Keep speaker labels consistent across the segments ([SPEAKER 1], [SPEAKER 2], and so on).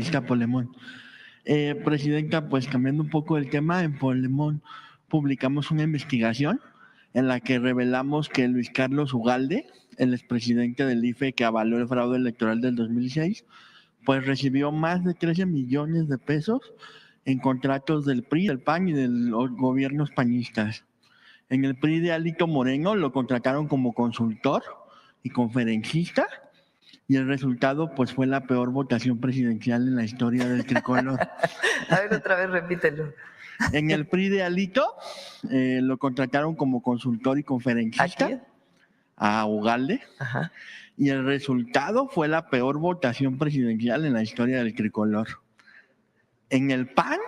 [SPEAKER 1] revista Polemón. Presidenta, pues cambiando un poco el tema, en Polemón publicamos una investigación en la que revelamos que Luis Carlos Ugalde, el expresidente del IFE que avaló el fraude electoral del 2006, pues recibió más de 13 millones de pesos en contratos del PRI, del PAN y de los gobiernos panistas. En el PRI de Alito Moreno lo contrataron como consultor y conferencista, y el resultado pues fue la peor votación presidencial en la historia del tricolor.
[SPEAKER 2] A ver, otra vez repítelo.
[SPEAKER 1] En el PRI de Alito lo contrataron como consultor y conferencista.
[SPEAKER 2] ¿A quién?
[SPEAKER 1] A Ugalde.
[SPEAKER 2] Ajá.
[SPEAKER 1] Y el resultado fue la peor votación presidencial en la historia del tricolor. En el PAN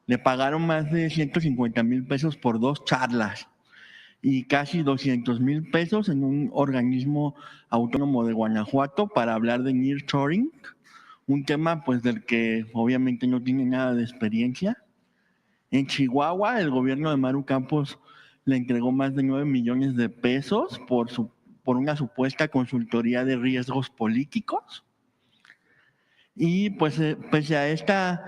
[SPEAKER 1] le pagaron más de 150,000 pesos por 2 charlas y casi 200,000 pesos en un organismo autónomo de Guanajuato para hablar de nearshoring, un tema pues del que obviamente no tiene nada de experiencia. En Chihuahua, el gobierno de Maru Campos le entregó más de 9 millones de pesos por una supuesta consultoría de riesgos políticos. Y pues pese a esta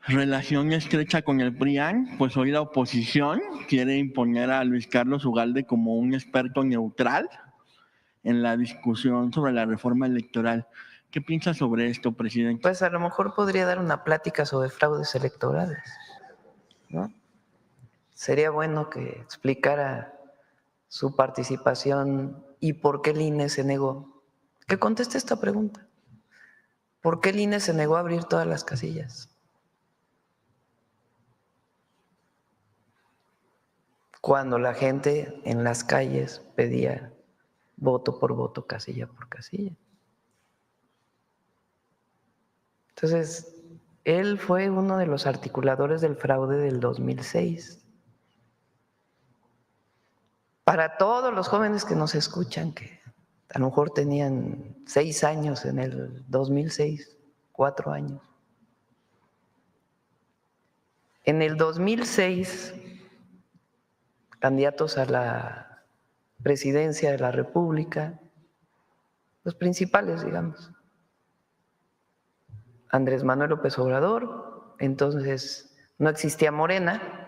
[SPEAKER 1] relación estrecha con el PRIAN, pues hoy la oposición quiere imponer a Luis Carlos Ugalde como un experto neutral en la discusión sobre la reforma electoral. ¿Qué piensa sobre esto, presidente?
[SPEAKER 2] Pues a lo mejor podría dar una plática sobre fraudes electorales, ¿no? Sería bueno que explicara su participación y por qué el INE se negó. Que conteste esta pregunta. ¿Por qué el INE se negó a abrir todas las casillas? Cuando la gente en las calles pedía voto por voto, casilla por casilla. Entonces, él fue uno de los articuladores del fraude del 2006. Para todos los jóvenes que nos escuchan, que a lo mejor tenían 6 años en el 2006, 4 años. En el 2006, candidatos a la presidencia de la República, los principales, digamos, Andrés Manuel López Obrador, entonces no existía Morena,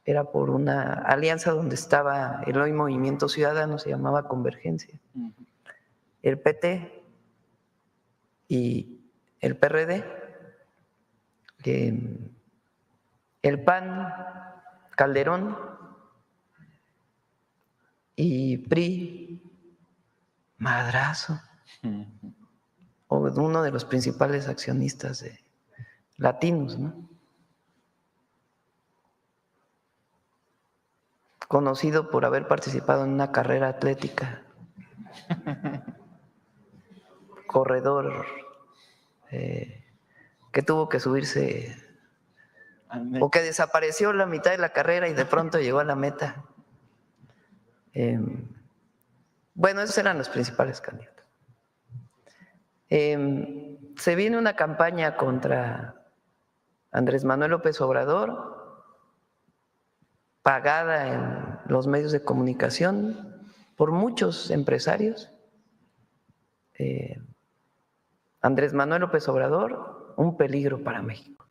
[SPEAKER 2] era por una alianza donde estaba el hoy Movimiento Ciudadano, se llamaba Convergencia, el PT y el PRD, el PAN, Calderón y PRI, Madrazo, o uno de los principales accionistas de latinos, ¿no? Conocido por haber participado en una carrera atlética, corredor que tuvo que subirse o que desapareció la mitad de la carrera y de pronto llegó a la meta. Bueno, esos eran los principales candidatos. Se viene una campaña contra Andrés Manuel López Obrador, pagada en los medios de comunicación por muchos empresarios. Andrés Manuel López Obrador, un peligro para México,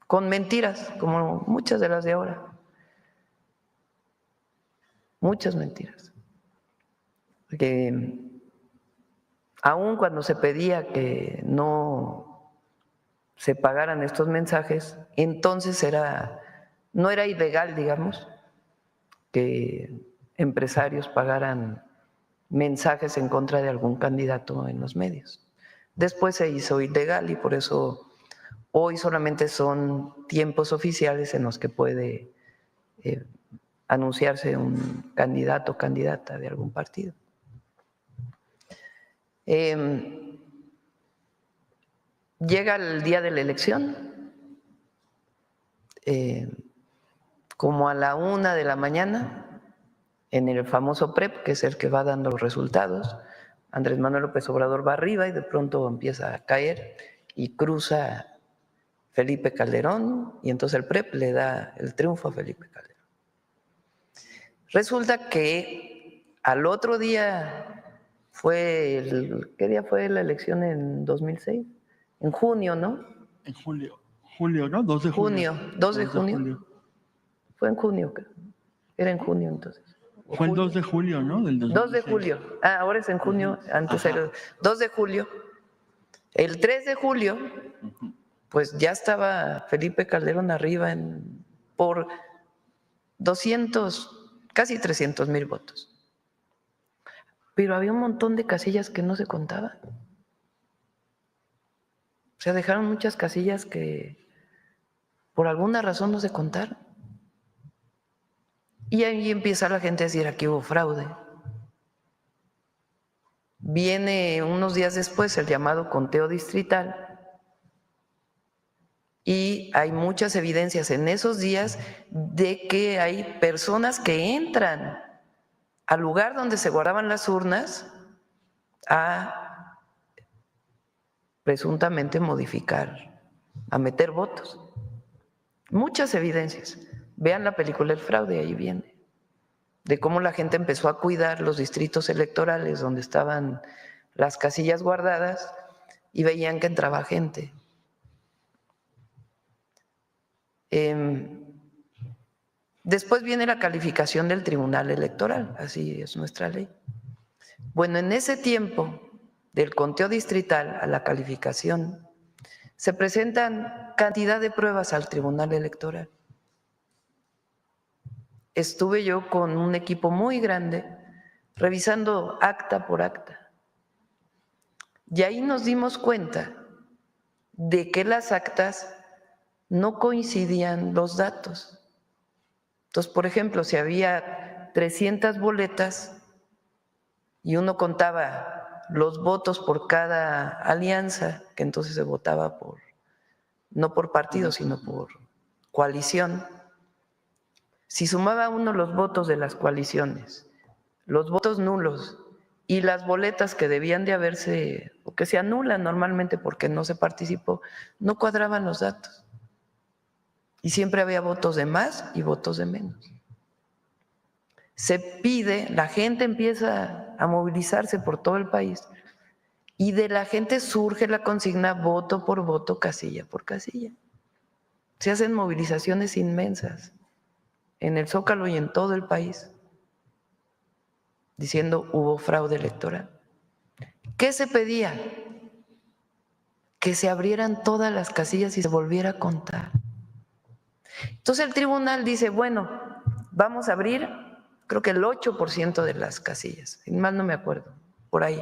[SPEAKER 2] con mentiras, como muchas de las de ahora. Muchas mentiras. Que aun cuando se pedía que no se pagaran estos mensajes, entonces no era ilegal, digamos, que empresarios pagaran mensajes en contra de algún candidato en los medios. Después se hizo ilegal y por eso hoy solamente son tiempos oficiales en los que puede anunciarse un candidato o candidata de algún partido. Llega el día de la elección, como a la 1 de la mañana, en el famoso PREP, que es el que va dando los resultados, Andrés Manuel López Obrador va arriba y de pronto empieza a caer y cruza Felipe Calderón y entonces el PREP le da el triunfo a Felipe Calderón. Resulta que al otro día ¿qué día fue la elección en 2006? en junio, ¿no?
[SPEAKER 1] En julio, ¿no? 2 de julio.
[SPEAKER 2] Junio, 2 de junio. Fue en junio, creo. Era en junio entonces.
[SPEAKER 1] Fue el 2 de julio, ¿no? Del
[SPEAKER 2] 2 de
[SPEAKER 1] 2006.
[SPEAKER 2] julio. Ah, ahora es en junio, antes era el 2 de julio. El 3 de julio, pues ya estaba Felipe Calderón arriba por 200, casi 300,000 votos. Pero había un montón de casillas que no se contaban. O sea, dejaron muchas casillas que por alguna razón no se contaron. Y ahí empieza la gente a decir, aquí hubo fraude. Viene unos días después el llamado conteo distrital y hay muchas evidencias en esos días de que hay personas que entran al lugar donde se guardaban las urnas a presuntamente modificar, a meter votos. Muchas evidencias. Vean la película El fraude, ahí viene, de cómo la gente empezó a cuidar los distritos electorales donde estaban las casillas guardadas y veían que entraba gente. Después viene la calificación del Tribunal Electoral, así es nuestra ley. Bueno, en ese tiempo del conteo distrital a la calificación, se presentan cantidad de pruebas al Tribunal Electoral. Estuve yo con un equipo muy grande revisando acta por acta. Y ahí nos dimos cuenta de que las actas no coincidían los datos. Entonces, por ejemplo, si había 300 boletas y uno contaba los votos por cada alianza, que entonces se votaba no por partido, sino por coalición. Si sumaba uno los votos de las coaliciones, los votos nulos y las boletas que debían de haberse, o que se anulan normalmente porque no se participó, no cuadraban los datos. Y siempre había votos de más y votos de menos. Se pide, la gente empieza a movilizarse por todo el país y de la gente surge la consigna voto por voto, casilla por casilla. Se hacen movilizaciones inmensas en el Zócalo y en todo el país, diciendo hubo fraude electoral. ¿Qué se pedía? Que se abrieran todas las casillas y se volviera a contar. Entonces el tribunal dice, bueno, vamos a abrir, creo que el 8% de las casillas, mal no me acuerdo, por ahí.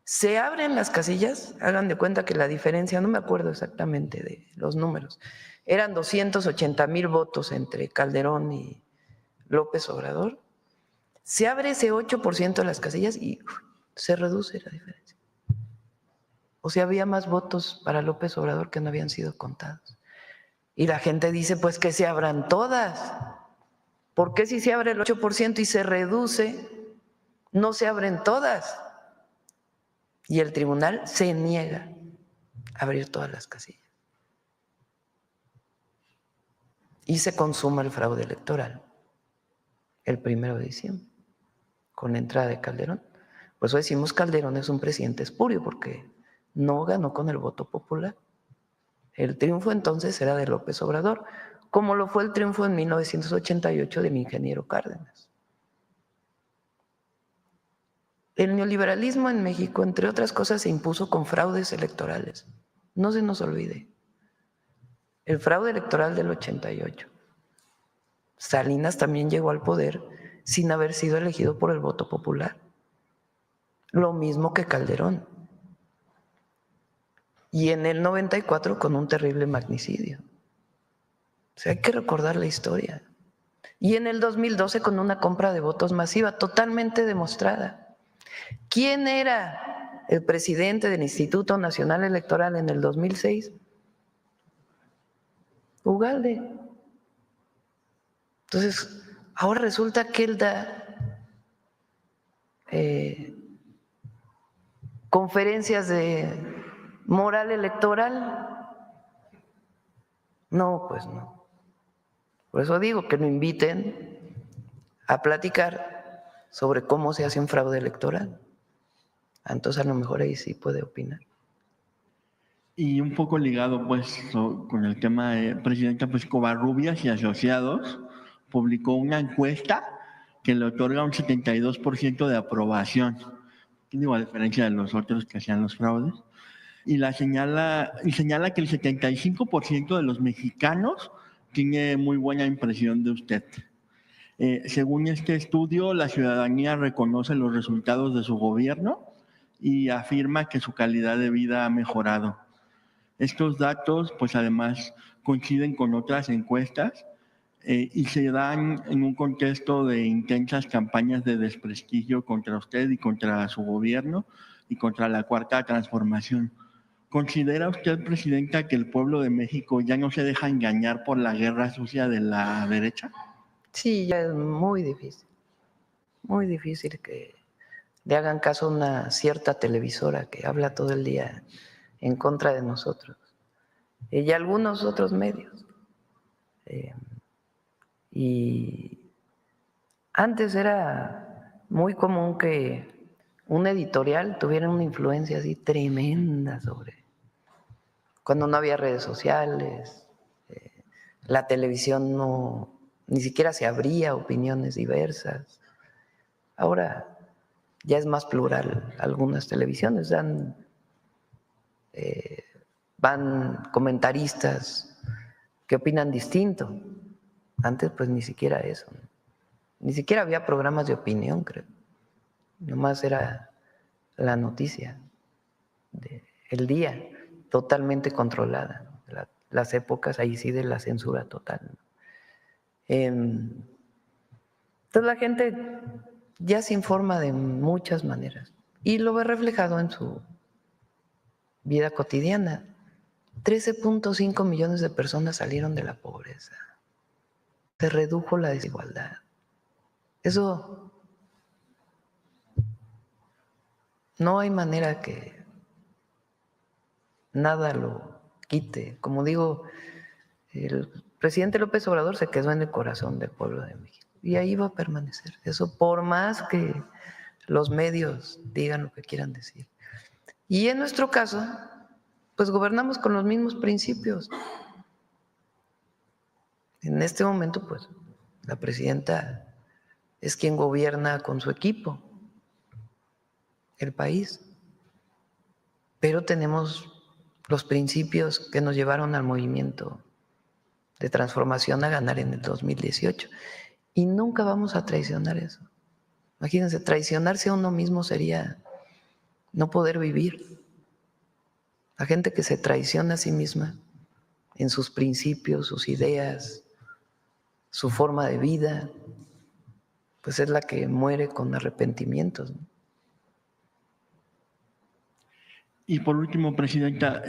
[SPEAKER 2] Se abren las casillas, hagan de cuenta que la diferencia, no me acuerdo exactamente de los números, eran 280,000 votos entre Calderón y López Obrador. Se abre ese 8% de las casillas y se reduce la diferencia. O sea, había más votos para López Obrador que no habían sido contados. Y la gente dice, pues que se abran todas. ¿Por qué si se abre el 8% y se reduce, no se abren todas? Y el tribunal se niega a abrir todas las casillas. Y se consuma el fraude electoral el 1 de diciembre, con la entrada de Calderón. Por eso decimos Calderón es un presidente espurio, porque no ganó con el voto popular. El triunfo entonces era de López Obrador, como lo fue el triunfo en 1988 del ingeniero Cárdenas. El neoliberalismo en México, entre otras cosas, se impuso con fraudes electorales. No se nos olvide. El fraude electoral del 88. Salinas también llegó al poder sin haber sido elegido por el voto popular. Lo mismo que Calderón. Y en el 94 con un terrible magnicidio. O sea, hay que recordar la historia. Y en el 2012 con una compra de votos masiva totalmente demostrada. ¿Quién era el presidente del Instituto Nacional Electoral en el 2006? Ugalde. Entonces, ahora resulta que él da conferencias de moral electoral. No, pues no. Por eso digo que lo inviten a platicar sobre cómo se hace un fraude electoral. Entonces a lo mejor ahí sí puede opinar.
[SPEAKER 1] Y un poco ligado pues con el tema de presidenta, pues Covarrubias y Asociados publicó una encuesta que le otorga un 72% de aprobación, digo, a diferencia de los otros que hacían los fraudes, y señala que el 75% de los mexicanos tiene muy buena impresión de usted. Según este estudio, la ciudadanía reconoce los resultados de su gobierno y afirma que su calidad de vida ha mejorado. Estos datos, pues además, coinciden con otras encuestas y se dan en un contexto de intensas campañas de desprestigio contra usted y contra su gobierno y contra la Cuarta Transformación. ¿Considera usted, presidenta, que el pueblo de México ya no se deja engañar por la guerra sucia de la derecha?
[SPEAKER 2] Sí, ya es muy difícil que le hagan caso a una cierta televisora que habla todo el día en contra de nosotros y algunos otros medios. Y antes era muy común que un editorial tuviera una influencia así tremenda sobre, cuando no había redes sociales, la televisión no, ni siquiera se abría opiniones diversas. Ahora ya es más plural algunas televisiones, van comentaristas que opinan distinto. Antes pues ni siquiera eso, ¿no? Ni siquiera había programas de opinión, creo. Nomás era la noticia del día, totalmente controlada, ¿no? Las épocas ahí sí de la censura total, ¿no? Entonces la gente ya se informa de muchas maneras y lo ve reflejado en su vida cotidiana. 13.5 millones de personas salieron de la pobreza. Se redujo la desigualdad. Eso no hay manera que nada lo quite. Como digo, el presidente López Obrador se quedó en el corazón del pueblo de México y ahí va a permanecer. Eso por más que los medios digan lo que quieran decir. Y en nuestro caso, pues gobernamos con los mismos principios. En este momento, pues, la presidenta es quien gobierna con su equipo el país, pero tenemos los principios que nos llevaron al movimiento de transformación a ganar en el 2018 y nunca vamos a traicionar eso. Imagínense, traicionarse a uno mismo sería no poder vivir. La gente que se traiciona a sí misma en sus principios, sus ideas, su forma de vida, pues es la que muere con arrepentimientos, ¿no?
[SPEAKER 1] Y por último, presidenta,